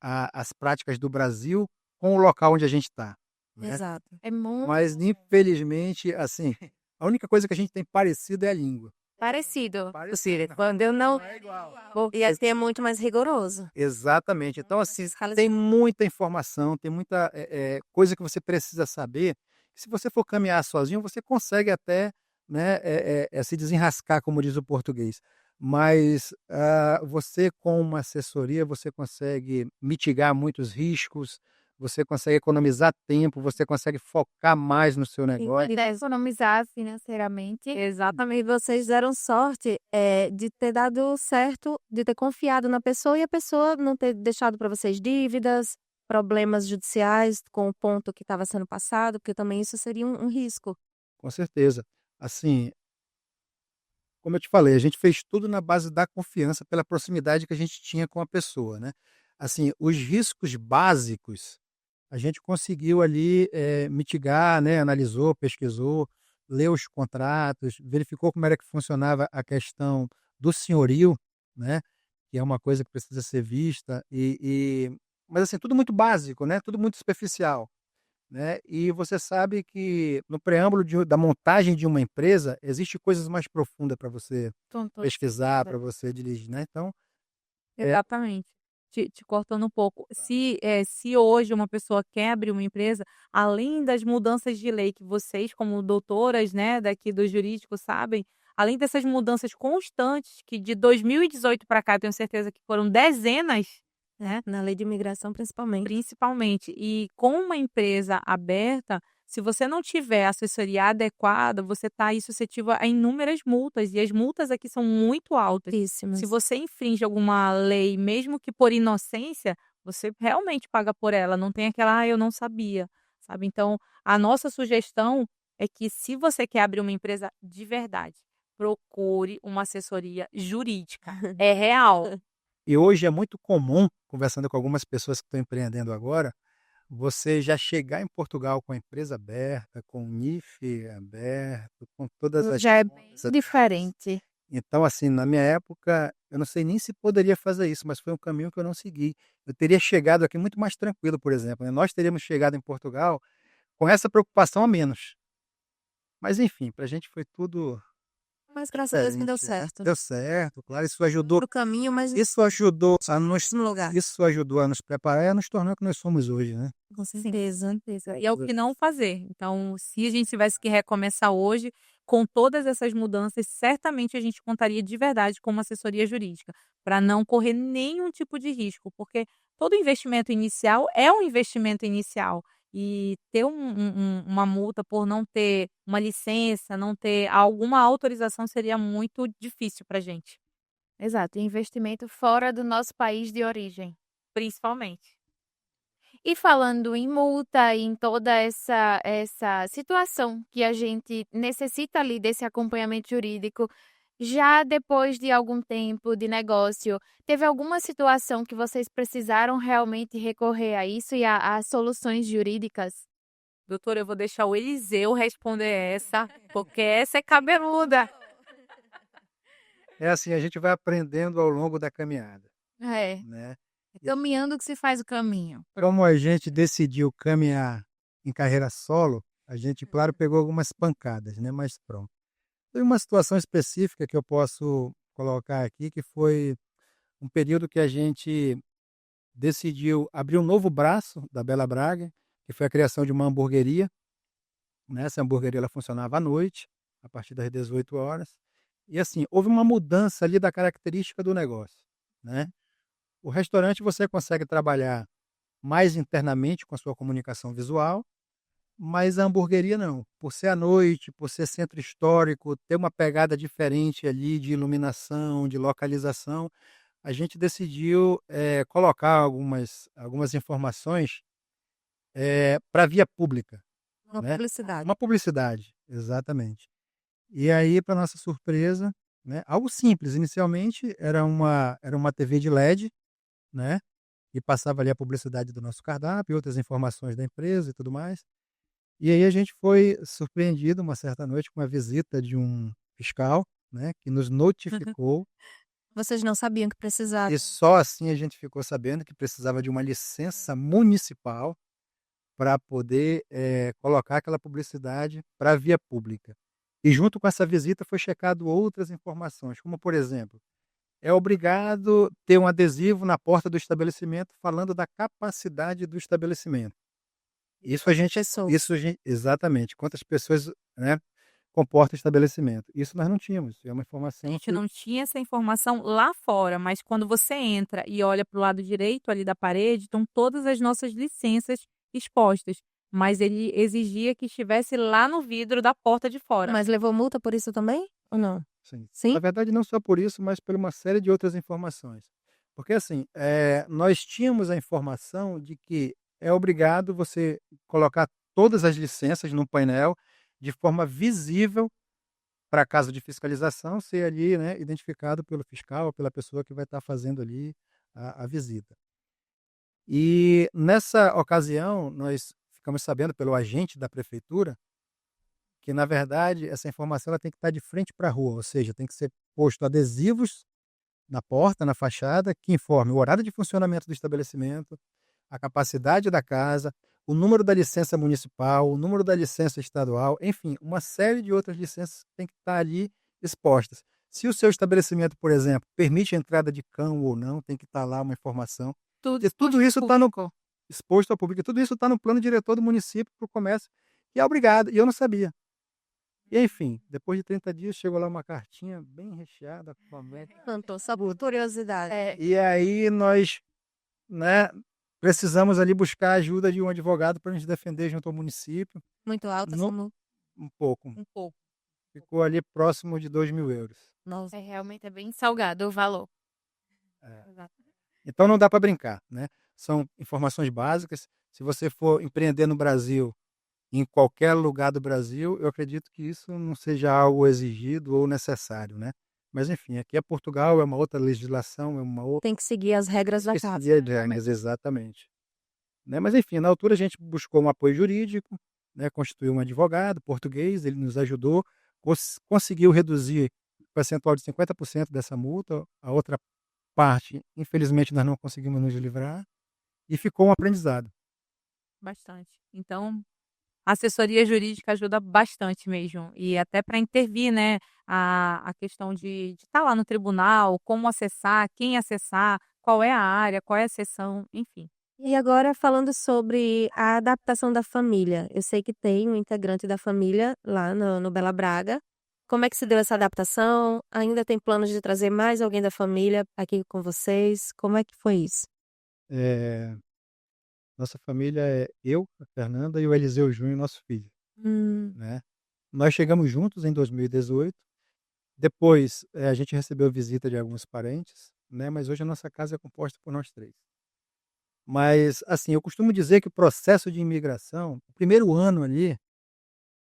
as práticas do Brasil com o local onde a gente está, né? Exato. É muito Mas, infelizmente, assim, a única coisa que a gente tem parecido é a língua. parecido. Cira, quando eu não. É igual. E assim é muito mais rigoroso. Exatamente. Então, assim, tem muita informação, tem muita coisa que você precisa saber. Se você for caminhar sozinho, você consegue até, né, se desenrascar, como diz o português. Mas você, com uma assessoria, você consegue mitigar muitos riscos, você consegue economizar tempo, você consegue focar mais no seu negócio. E economizar financeiramente. Exatamente, vocês deram sorte de ter dado certo, de ter confiado na pessoa e a pessoa não ter deixado para vocês dívidas, problemas judiciais com o ponto que estava sendo passado, porque também isso seria um risco. Com certeza. Assim, como eu te falei, a gente fez tudo na base da confiança, pela proximidade que a gente tinha com a pessoa, né. Assim, os riscos básicos, a gente conseguiu ali, mitigar, né, analisou, pesquisou, leu os contratos, verificou como era que funcionava a questão do senhorio, né, que é uma coisa que precisa ser vista mas assim, tudo muito básico, né, tudo muito superficial. Né, e você sabe que no preâmbulo da montagem de uma empresa, existe coisas mais profundas para você pesquisar, para você dirigir, né, então Exatamente. Te cortando um pouco, se hoje uma pessoa quer abrir uma empresa, além das mudanças de lei que vocês como doutoras, né, daqui do jurídico sabem, além dessas mudanças constantes que de 2018 para cá eu tenho certeza que foram dezenas, né. Na lei de imigração, principalmente. Principalmente. E com uma empresa aberta, Se você não tiver assessoria adequada, você está aí suscetível a inúmeras multas, e as multas aqui são muito altas. Se Altíssimas. você infringe alguma lei, mesmo que por inocência, você realmente paga por ela, não tem aquela: "Ah, eu não sabia", sabe. Então, a nossa sugestão é que, se você quer abrir uma empresa de verdade, procure uma assessoria jurídica. É real. E hoje é muito comum, conversando com algumas pessoas que estão empreendendo agora, você já chegar em Portugal com a empresa aberta, com o NIF aberto, com todas as Já é bem contas abertas. diferente. Então, assim, na minha época, eu não sei nem se poderia fazer isso, mas foi um caminho que eu não segui. Eu teria chegado aqui muito mais tranquilo, por exemplo, né? Nós teríamos chegado em Portugal com essa preocupação a menos. Mas enfim, para a gente foi tudo Mas graças a Deus que deu diferente, né? certo. Deu certo, claro, isso ajudou Outro caminho, mas no isso ajudou a nos mesmo lugar. isso ajudou a nos preparar e a nos tornar o que nós somos hoje, né. Com Sim, certeza. certeza. E é o que não fazer. Então, se a gente tivesse que recomeçar hoje, com todas essas mudanças, certamente a gente contaria de verdade com uma assessoria jurídica, para não correr nenhum tipo de risco, porque todo investimento inicial é um investimento inicial. E ter uma multa por não ter uma licença, não ter alguma autorização, seria muito difícil para a gente, Exato, investimento fora do nosso país de origem. principalmente. E falando em multa e em toda essa situação que a gente necessita ali desse acompanhamento jurídico, já depois de algum tempo de negócio, teve alguma situação que vocês precisaram realmente recorrer a isso e a soluções jurídicas? Doutora, eu vou deixar o Eliseu responder essa, porque essa é cabeluda. É assim, a gente vai aprendendo ao longo da caminhada, É, né. caminhando que se faz o caminho. Como a gente decidiu caminhar em carreira solo, a gente, claro, pegou algumas pancadas, né, mas pronto. Tem uma situação específica que eu posso colocar aqui, que foi um período que a gente decidiu abrir um novo braço da Bela Braga, que foi a criação de uma hamburgueria, né, essa hamburgueria ela funcionava à noite, a partir das 18 horas, e assim, houve uma mudança ali da característica do negócio, né. O restaurante você consegue trabalhar mais internamente com a sua comunicação visual, mas a hamburgueria não. Por ser à noite, por ser centro histórico, ter uma pegada diferente ali de iluminação, de localização, a gente decidiu, colocar algumas informações, pra via pública, Uma né. publicidade. Uma publicidade, exatamente. E aí, para nossa surpresa, né, algo simples, inicialmente era uma TV de LED, né, e passava ali a publicidade do nosso cardápio e outras informações da empresa e tudo mais. E aí a gente foi surpreendido uma certa noite com a visita de um fiscal, né, que nos notificou, Vocês não sabiam que e precisava. só assim a gente ficou sabendo que precisava de uma licença municipal para poder, colocar aquela publicidade para a via pública. E junto com essa visita foi checado outras informações, como por exemplo, é obrigado ter um adesivo na porta do estabelecimento falando da capacidade do estabelecimento. Pessoa. Isso a gen exatamente, quantas pessoas, né, comporta o estabelecimento. Isso nós não tínhamos, é uma A informação gente que não tinha essa informação lá fora, mas quando você entra e olha para o lado direito ali da parede, estão todas as nossas licenças expostas, mas ele exigia que estivesse lá no vidro da porta de fora. Mas levou multa por isso também? Ou não? sim. Sim? Na verdade não só por isso, mas por uma série de outras informações. Porque assim, nós tínhamos a informação de que é obrigado você colocar todas as licenças no painel de forma visível para caso de fiscalização ser ali, né, identificado pelo fiscal ou pela pessoa que vai estar fazendo ali a visita. E nessa ocasião nós ficamos sabendo pelo agente da prefeitura que na verdade essa informação ela tem que estar de frente para a rua, ou seja, tem que ser posto adesivos na porta, na fachada, que informe o horário de funcionamento do estabelecimento, a capacidade da casa, o número da licença municipal, o número da licença estadual, enfim, uma série de outras licenças que tem que estar ali expostas. Se o seu estabelecimento, por exemplo, permite a entrada de cão ou não, tem que estar lá uma informação. Tudo E tudo exposto isso ao está público. exposto ao público, e tudo isso está no plano diretor do município para o comércio, que é obrigado, e eu não sabia. E enfim, depois de 30 dias chegou lá uma cartinha bem recheada, com a meta. Plantou sabor, curiosidade. É, E aí nós, né, precisamos ali buscar a ajuda de um advogado para a gente defender junto ao município. Muito alta essa No multa? Um pouco, Um pouco. ficou ali próximo de 2.000 euros. Nossa. Realmente é bem salgado o valor. É. Exato. Então não dá para brincar, né? São informações básicas. Se você for empreender no Brasil, em qualquer lugar do Brasil, eu acredito que isso não seja algo exigido ou necessário, né? Mas enfim, aqui é Portugal, é uma outra legislação, é uma outra. Tem que seguir as regras da Tem que casa. seguir as regras, exatamente. Né? Mas enfim, na altura a gente buscou um apoio jurídico, né? Constituiu um advogado português, ele nos ajudou, conseguiu reduzir o percentual de 50% dessa multa, a outra parte, infelizmente, nós não conseguimos nos livrar, e ficou um aprendizado. Bastante. Então, a assessoria jurídica ajuda bastante mesmo. E até para intervir, né, a questão de estar lá no tribunal, como acessar, quem acessar, qual é a área, qual é a seção, enfim. E agora falando sobre a adaptação da família. Eu sei que tem um integrante da família lá no Bela Braga. Como é que se deu essa adaptação? Ainda tem planos de trazer mais alguém da família aqui com vocês? Como é que foi isso? É, nossa família é eu, a Fernanda e o Eliseu Júnior, nosso filho, Hum. né? Nós chegamos juntos em 2018. Depois, a gente recebeu visita de alguns parentes, né? Mas hoje a nossa casa é composta por nós três. Mas, assim, eu costumo dizer que o processo de imigração, o primeiro ano ali,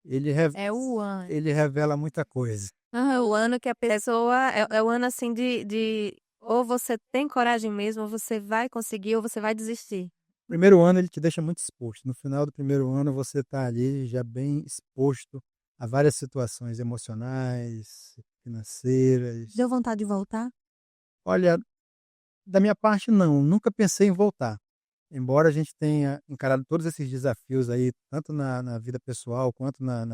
ele, É o ano. ele revela muita coisa. O ano que a pessoa. É o ano assim de. Ou você tem coragem mesmo, ou você vai conseguir, ou você vai desistir. O primeiro ano ele te deixa muito exposto. No final do primeiro ano você está ali já bem exposto a várias situações emocionais, financeiras. Deu vontade de voltar? Olha, da minha parte não, nunca pensei em voltar. Embora a gente tenha encarado todos esses desafios aí, tanto na vida pessoal quanto No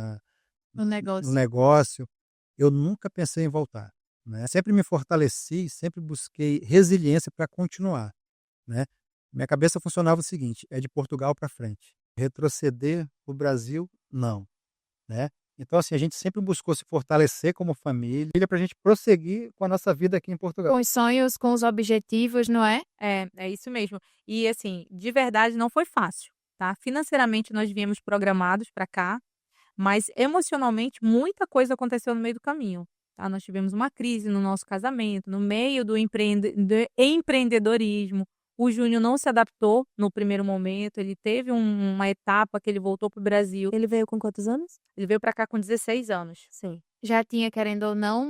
no negócio. negócio, eu nunca pensei em voltar, né. Sempre me fortaleci, sempre busquei resiliência para continuar, né. Minha cabeça funcionava o seguinte: é de Portugal para frente, retroceder para o Brasil, não, né. Então, assim, a gente sempre buscou se fortalecer como família para a gente prosseguir com a nossa vida aqui em Portugal. Com os sonhos, com os objetivos, não é? É isso mesmo. E assim, de verdade não foi fácil, tá? Financeiramente nós viemos programados para cá, mas emocionalmente muita coisa aconteceu no meio do caminho, tá? Nós tivemos uma crise no nosso casamento, no meio do empreendedorismo. O Júnior não se adaptou no primeiro momento, ele teve uma etapa que ele voltou para o Brasil. Ele veio com quantos anos? Ele veio para cá com 16 anos. Sim. Já tinha, querendo ou não,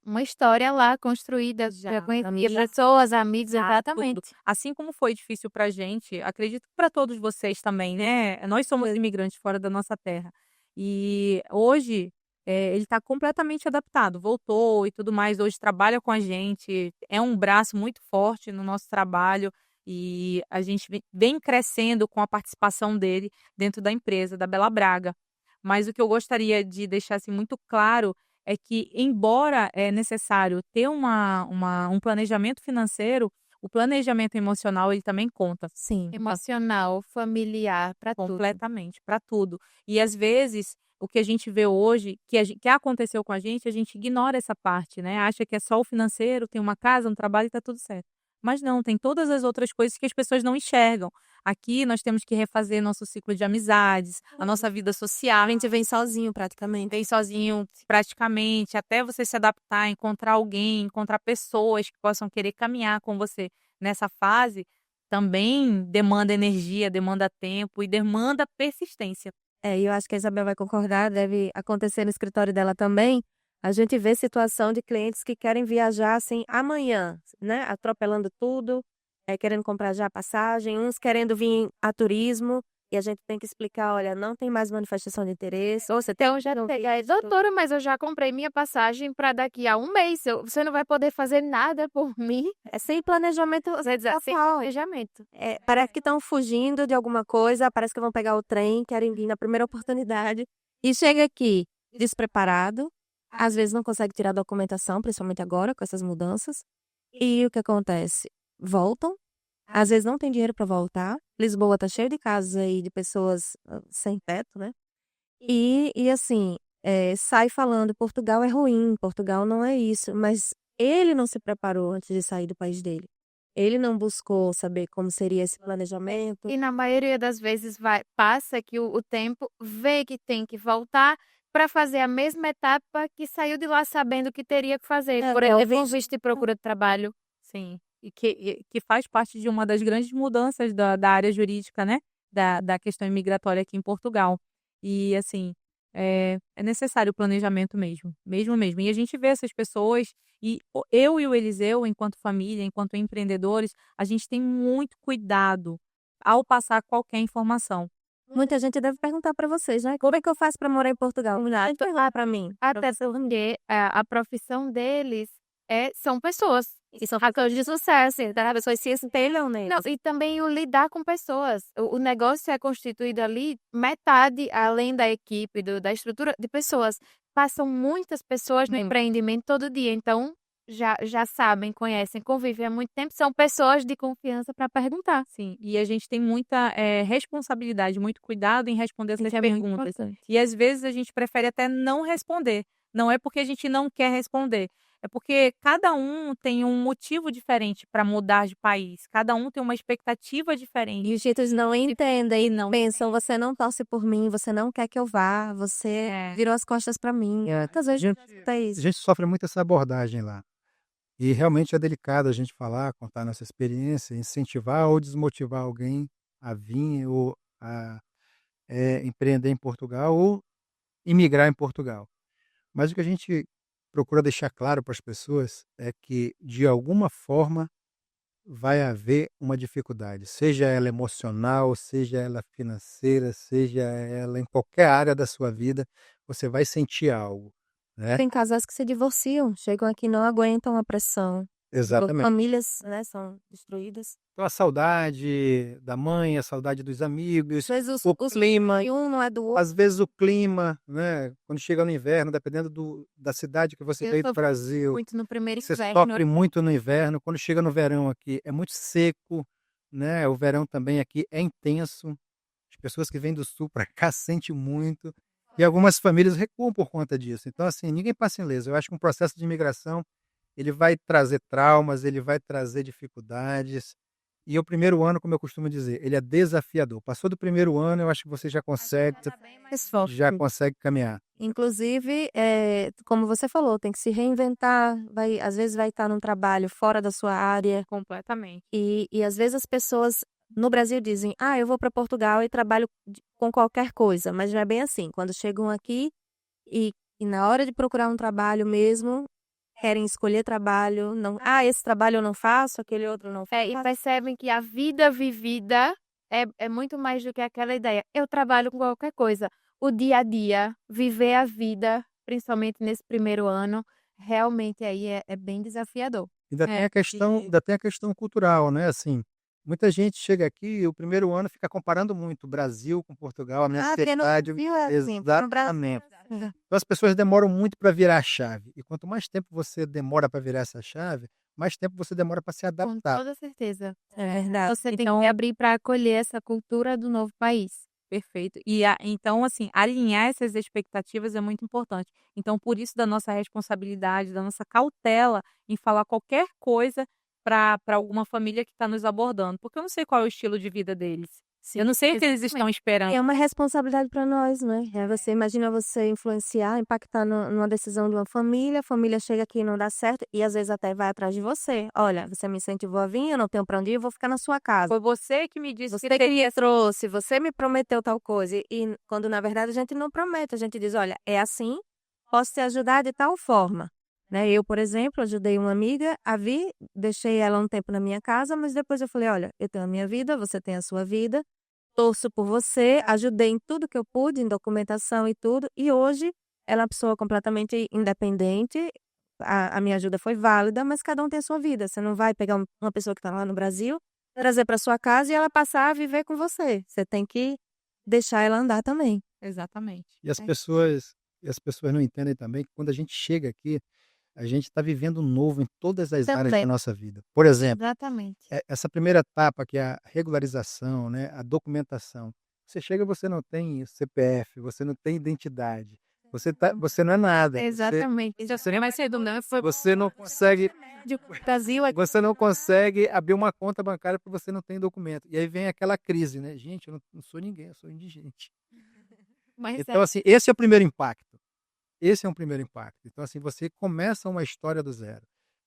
uma história lá construída, já conhecia amigos. pessoas, amigos, Exato, exatamente. tudo. Assim como foi difícil pra gente, acredito que para todos vocês também, né, nós somos imigrantes fora da nossa terra. E hoje, ele está completamente adaptado, voltou e tudo mais, hoje trabalha com a gente, é um braço muito forte no nosso trabalho e a gente vem crescendo com a participação dele dentro da empresa, da Bela Braga. Mas o que eu gostaria de deixar, assim, muito claro é que, embora é necessário ter um planejamento financeiro, o planejamento emocional ele também conta. Sim. Emocional, familiar, para tudo. Completamente, para tudo. E às vezes, o que a gente vê hoje, que aconteceu com a gente ignora essa parte, né? Acha que é só o financeiro, tem uma casa, um trabalho e tá tudo certo. Mas não, tem todas as outras coisas que as pessoas não enxergam. Aqui nós temos que refazer nosso ciclo de amizades, a nossa vida social. A gente vem sozinho praticamente. Vem sozinho praticamente, até você se adaptar, encontrar alguém, encontrar pessoas que possam querer caminhar com você nessa fase, também demanda energia, demanda tempo e demanda persistência. E eu acho que a Isabel vai concordar, deve acontecer no escritório dela também. A gente vê situação de clientes que querem viajar assim amanhã, né? Atropelando tudo, querendo comprar já a passagem, uns querendo vir a turismo, e a gente tem que explicar, olha, não tem mais manifestação de interesse. Ou você tem Então, já tem. Doutora, mas eu já comprei minha passagem para daqui a um mês. Você não vai poder fazer nada por mim. É sem planejamento Quer dizer, sem total. planejamento. Parece que estão fugindo de alguma coisa, parece que vão pegar o trem, querem vir na primeira oportunidade. E chega aqui despreparado, às vezes não consegue tirar a documentação, principalmente agora com essas mudanças. E o que acontece? Voltam, às vezes não tem dinheiro para voltar. Lisboa tá cheio de casos aí de pessoas sem teto, né? E assim, sai falando, Portugal é ruim, Portugal não é isso, mas ele não se preparou antes de sair do país dele. Ele não buscou saber como seria esse planejamento. E na maioria das vezes passa que o tempo, vê que tem que voltar para fazer a mesma etapa que saiu de lá sabendo que teria que fazer, por É o exemplo, visto. visto de procura de trabalho. Sim, e que faz parte de uma das grandes mudanças da área jurídica, né, da questão imigratória aqui em Portugal. E assim, é necessário o planejamento mesmo, mesmo, mesmo. E a gente vê essas pessoas eu e o Eliseu, enquanto família, enquanto empreendedores, a gente tem muito cuidado ao passar qualquer informação. Muita gente deve perguntar para vocês, né? Como é que eu faço para morar em Portugal? Perguntar para mim. Até porque a profissão deles são pessoas. E são fatores de sucesso, então as pessoas se espelham neles. Não, e também o lidar com pessoas. O negócio é constituído ali, metade, além da equipe, da estrutura, de pessoas. Passam muitas pessoas no empreendimento todo dia, então já sabem, conhecem, convivem há muito tempo, são pessoas de confiança para perguntar. Sim, e a gente tem muita responsabilidade, muito cuidado em responder essas Isso é muito perguntas. importante. E às vezes a gente prefere até não responder. Não é porque a gente não quer responder, é porque cada um tem um motivo diferente para mudar de país. Cada um tem uma expectativa diferente. E os títulos não entendem, não pensam, você não torce por mim, você não quer que eu vá, você virou as costas para mim. Muitas vezes é A isso. gente sofre muito essa abordagem lá. E realmente é delicado a gente falar, contar nossa experiência, incentivar ou desmotivar alguém a vir ou a empreender em Portugal ou imigrar em Portugal. Mas o que a gente procura deixar claro para as pessoas é que, de alguma forma, vai haver uma dificuldade, seja ela emocional, seja ela financeira, seja ela em qualquer área da sua vida, você vai sentir algo, né? Tem casais que se divorciam, chegam aqui e não aguentam a pressão. Exatamente. Famílias, né, são destruídas. Então a saudade da mãe, a saudade dos amigos, Às vezes o os clima, e um não é do outro. às vezes o clima, né? Quando chega no inverno, dependendo da cidade que você Eu veio do sofri Brasil, muito no primeiro você inverno. sofre muito no inverno. Quando chega no verão aqui, é muito seco, né? O verão também aqui é intenso. As pessoas que vêm do sul para cá sentem muito. E algumas famílias recuam por conta disso. Então, assim, ninguém passa ileso. Eu acho que um processo de imigração, ele vai trazer traumas, ele vai trazer dificuldades. E o primeiro ano, como eu costumo dizer, ele é desafiador. Passou do primeiro ano, eu acho que você já consegue Esforço. caminhar. Inclusive, como você falou, tem que se reinventar, às vezes vai estar num trabalho fora da sua área. Completamente. E às vezes as pessoas no Brasil dizem, eu vou para Portugal e trabalho com qualquer coisa, mas não é bem assim. Quando chegam aqui e na hora de procurar um trabalho mesmo, querem escolher trabalho, não, esse trabalho eu não faço, aquele outro eu não faço. E percebem que a vida vivida é muito mais do que aquela ideia. Eu trabalho com qualquer coisa. O dia a dia, viver a vida, principalmente nesse primeiro ano, realmente aí é bem desafiador. Ainda tem a questão cultural, né? Assim, muita gente chega aqui e o primeiro ano fica comparando muito o Brasil com Portugal, a minha Porque no cidade. Brasil é assim, no Brasil Exatamente. Então as pessoas demoram muito para virar a chave. E quanto mais tempo você demora para virar essa chave, mais tempo você demora para se Com adaptar. toda certeza. é verdade. Você tem Então que abrir para acolher essa cultura do novo país. Perfeito. Então, assim, alinhar essas expectativas é muito importante. Então, por isso da nossa responsabilidade, da nossa cautela em falar qualquer coisa para alguma família que está nos abordando, porque eu não sei qual é o estilo de vida deles. Eu não sei o que eles estão esperando. É uma responsabilidade para nós, né? Você imagina você influenciar, impactar numa decisão de uma família, a família chega aqui e não dá certo, e às vezes até vai atrás de você. Olha, você me incentivou a vir, eu não tenho para onde ir, eu vou ficar na sua casa. Foi você que me disse Você que que teria. me trouxe, você me prometeu tal coisa. E quando na verdade a gente não promete, a gente diz, olha, é assim, posso te ajudar de tal forma. Né? Eu, por exemplo, ajudei uma amiga a vir, deixei ela um tempo na minha casa, mas depois eu falei, olha, eu tenho a minha vida, você tem a sua vida, torço por você, ajudei em tudo que eu pude, em documentação e tudo, e hoje ela é uma pessoa completamente independente, a minha ajuda foi válida, mas cada um tem a sua vida. Você não vai pegar uma pessoa que está lá no Brasil, trazer para sua casa e ela passar a viver com você. Você tem que deixar ela andar também. Exatamente. E as pessoas não entendem também que quando a gente chega aqui, a gente está vivendo um novo em todas as áreas da Também. nossa vida. Por exemplo, Exatamente. essa primeira etapa que é a regularização, né, a documentação. Você chega, você não tem CPF, você não tem identidade. Você não é nada. Exatamente. Já seria mais cedo, não? Você não consegue, De Brasil aqui. você não consegue abrir uma conta bancária porque você não tem documento. E aí vem aquela crise, né? Gente, eu não sou ninguém, eu sou indigente. Mas Então, assim, esse é o primeiro impacto. Esse é um primeiro impacto. Então, assim, você começa uma história do zero.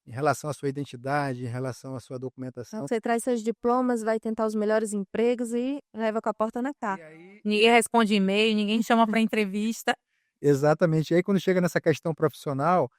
Em relação à sua identidade, em relação à sua Então, documentação. você traz seus diplomas, vai tentar os melhores empregos e leva com a porta na E cara. aí, Ninguém responde e-mail, ninguém chama para entrevista. exatamente. E aí, quando chega nessa questão profissional,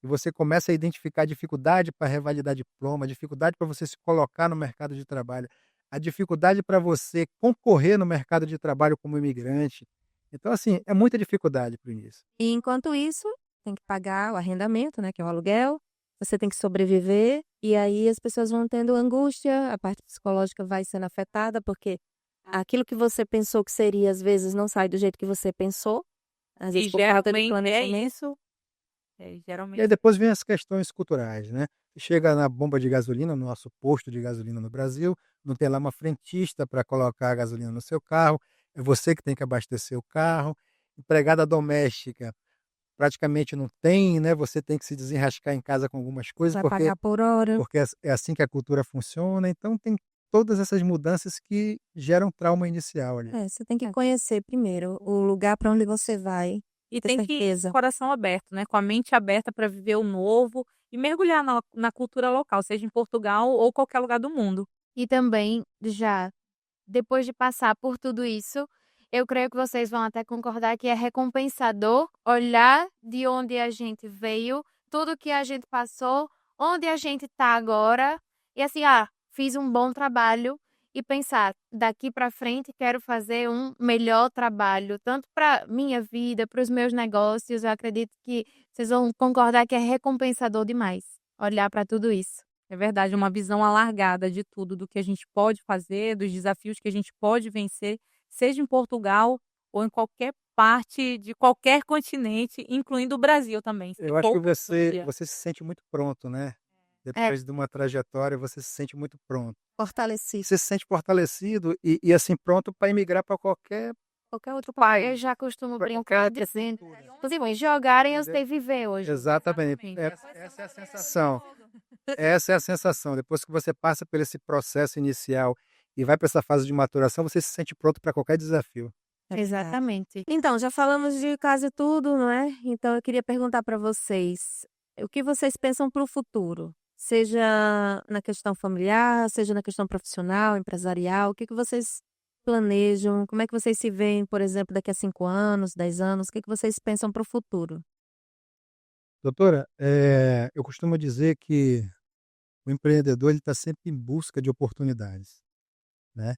e você começa a identificar dificuldade para revalidar diploma, dificuldade para você se colocar no mercado de trabalho, a dificuldade para você concorrer no mercado de trabalho como imigrante. Então, assim, é muita dificuldade para o início. E enquanto isso, tem que pagar o arrendamento, né, que é o aluguel. Você tem que sobreviver e aí as pessoas vão tendo angústia, a parte psicológica vai sendo afetada porque aquilo que você pensou que seria às vezes não sai do jeito que você pensou, às E vezes por falta de geralmente é planejamento. isso. E aí Geralmente. depois vem as questões culturais, né? Você chega na bomba de gasolina, no nosso posto de gasolina no Brasil, não tem lá uma frentista para colocar a gasolina no seu carro, é você que tem que abastecer o carro. Empregada doméstica praticamente não tem, né? Você tem que se desenrascar em casa com algumas coisas, Vai pagar por hora. porque é assim que a cultura funciona. Então tem todas essas mudanças que geram trauma inicial ali. Você tem que conhecer primeiro o lugar para onde você vai, E ter tem que ir com certeza. o coração aberto, né? Com a mente aberta para viver o novo e mergulhar na cultura local, seja em Portugal ou qualquer lugar do mundo. E também, já depois de passar por tudo isso, eu creio que vocês vão até concordar que é recompensador olhar de onde a gente veio, tudo que a gente passou, onde a gente está agora, e assim, fiz um bom trabalho e pensar, daqui para frente quero fazer um melhor trabalho, tanto para minha vida, para os meus negócios. Eu acredito que vocês vão concordar que é recompensador demais olhar para tudo isso. É verdade, uma visão alargada de tudo, do que a gente pode fazer, dos desafios que a gente pode vencer, seja em Portugal ou em qualquer parte de qualquer continente, incluindo o Brasil também. Se Eu acho que for um dia. você se sente muito pronto, né? É, Depois de uma trajetória, você se sente muito pronto. Fortalecido. Você se sente fortalecido e assim, pronto para emigrar para Qualquer outro eu país. já costumo pra brincar qualquer dizendo, cultura. inclusive, jogarem eu Entendeu? sei viver hoje. Exatamente. Essa é a sensação. Essa é a sensação. Depois que você passa por esse processo inicial e vai para essa fase de maturação, você se sente pronto para qualquer desafio. É verdade. Exatamente. Então, já falamos de quase tudo, não é? Então, eu queria perguntar para vocês, o que vocês pensam para o futuro? Seja na questão familiar, seja na questão profissional, empresarial, o que vocês planejam? Como é que vocês se veem, por exemplo, daqui a 5 anos, 10 anos? O que vocês pensam para o futuro? Doutora, eu costumo dizer que o empreendedor ele está sempre em busca de oportunidades, né?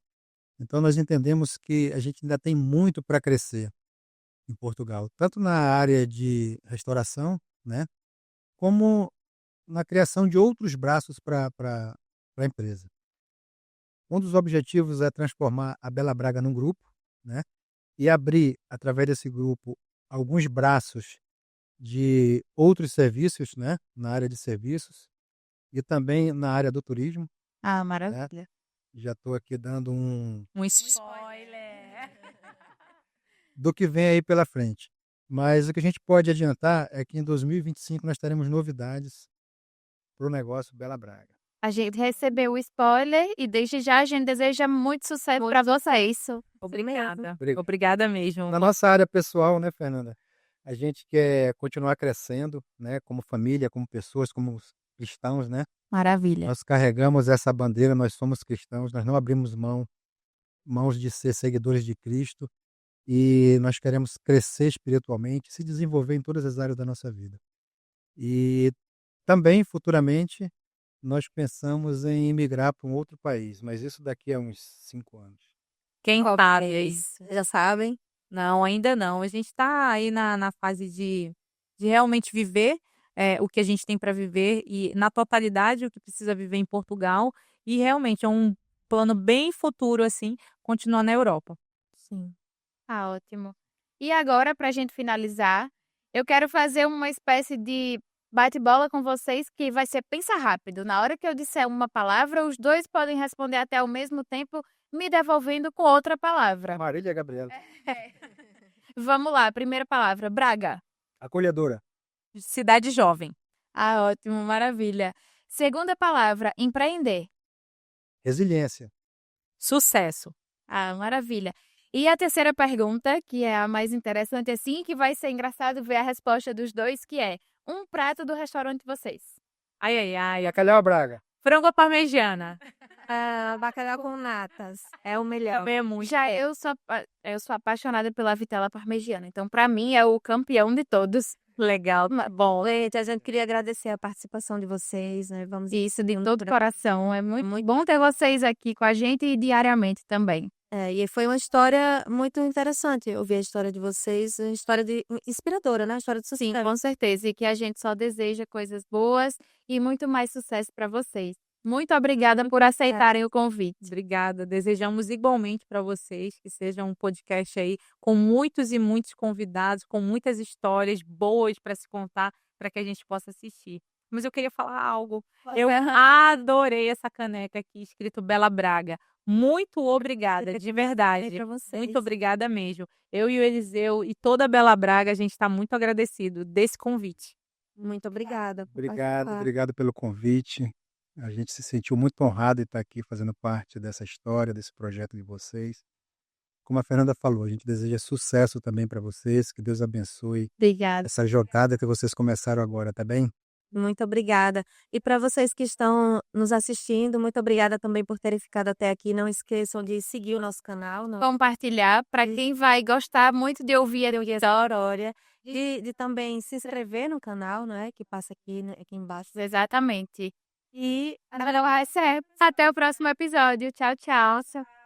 Então nós entendemos que a gente ainda tem muito para crescer em Portugal, tanto na área de restauração, né, como na criação de outros braços para a empresa. Um dos objetivos é transformar a Bela Braga num grupo, né, e abrir, através desse grupo, alguns braços de outros serviços, né, na área de serviços e também na área do turismo, Ah, né. maravilha. Já estou aqui dando Um spoiler. do que vem aí pela frente. Mas o que a gente pode adiantar é que em 2025 nós teremos novidades para o negócio Bela Braga. A gente recebeu o spoiler e desde já a gente deseja muito sucesso para vocês. Obrigada. Obrigado. Obrigada mesmo. Na nossa área pessoal, né, Fernanda? A gente quer continuar crescendo, né, como família, como pessoas, como cristãos, né? Maravilha. Nós carregamos essa bandeira, nós somos cristãos, nós não abrimos mãos de ser seguidores de Cristo e nós queremos crescer espiritualmente, se desenvolver em todas as áreas da nossa vida. E também, futuramente, nós pensamos em imigrar para um outro país, mas isso daqui a uns 5 anos. Quem Qual sabe aí? país? Já sabem? Não, ainda não. A gente está aí na fase de realmente viver o que a gente tem para viver e, na totalidade, o que precisa viver em Portugal. E realmente é um plano bem futuro, assim, continuar na Europa. Sim. Ah, ótimo. E agora, para a gente finalizar, eu quero fazer uma espécie de bate-bola com vocês que vai ser pensa rápido. Na hora que eu disser uma palavra, os dois podem responder até ao mesmo tempo, me devolvendo com outra palavra. Marília Gabriela. Vamos lá, primeira palavra, Braga. Acolhedora. Cidade jovem. Ah, ótimo, maravilha. Segunda palavra, empreender. Resiliência. Sucesso. Ah, maravilha. E a terceira pergunta, que é a mais interessante assim, que vai ser engraçado ver a resposta dos dois, que é um prato do restaurante de vocês. Ai, ai, ai. Bacalhau Braga. Frango à parmegiana. Bacalhau com natas. É o melhor. Também é muito. Já eu sou apaixonada pela vitela parmegiana, então para mim é o campeão de todos. Legal. Bom, gente, a gente queria agradecer a participação de vocês, né? Vamos Isso de todo o coração. É muito bom ter vocês aqui com a gente e diariamente também. E foi uma história muito interessante ouvir a história de vocês, uma história inspiradora, né? Uma história de Sim, sucesso. com certeza. E que a gente só deseja coisas boas e muito mais sucesso para vocês. Muito obrigada por aceitarem o convite. Obrigada. Desejamos igualmente para vocês que seja um podcast aí com muitos e muitos convidados, com muitas histórias boas para se contar, para que a gente possa assistir. Mas eu queria falar algo. Eu adorei essa caneca aqui, escrito Bela Braga. Muito obrigada, de verdade. Para vocês. Muito obrigada mesmo. Eu e o Eliseu e toda a Bela Braga, a gente está muito agradecido desse convite. Muito obrigada. por Obrigado, participar. obrigado pelo convite. A gente se sentiu muito honrado em estar aqui fazendo parte dessa história, desse projeto de vocês. Como a Fernanda falou, a gente deseja sucesso também para vocês, que Deus abençoe Obrigada. essa jornada que vocês começaram agora, tá bem? Muito obrigada. E para vocês que estão nos assistindo, muito obrigada também por terem ficado até aqui. Não esqueçam de seguir o nosso canal, Compartilhar para quem vai gostar muito de ouvir essa Aurora, de também se inscrever no canal, né? Que passa aqui embaixo. Exatamente. E Até o próximo episódio. Tchau, tchau.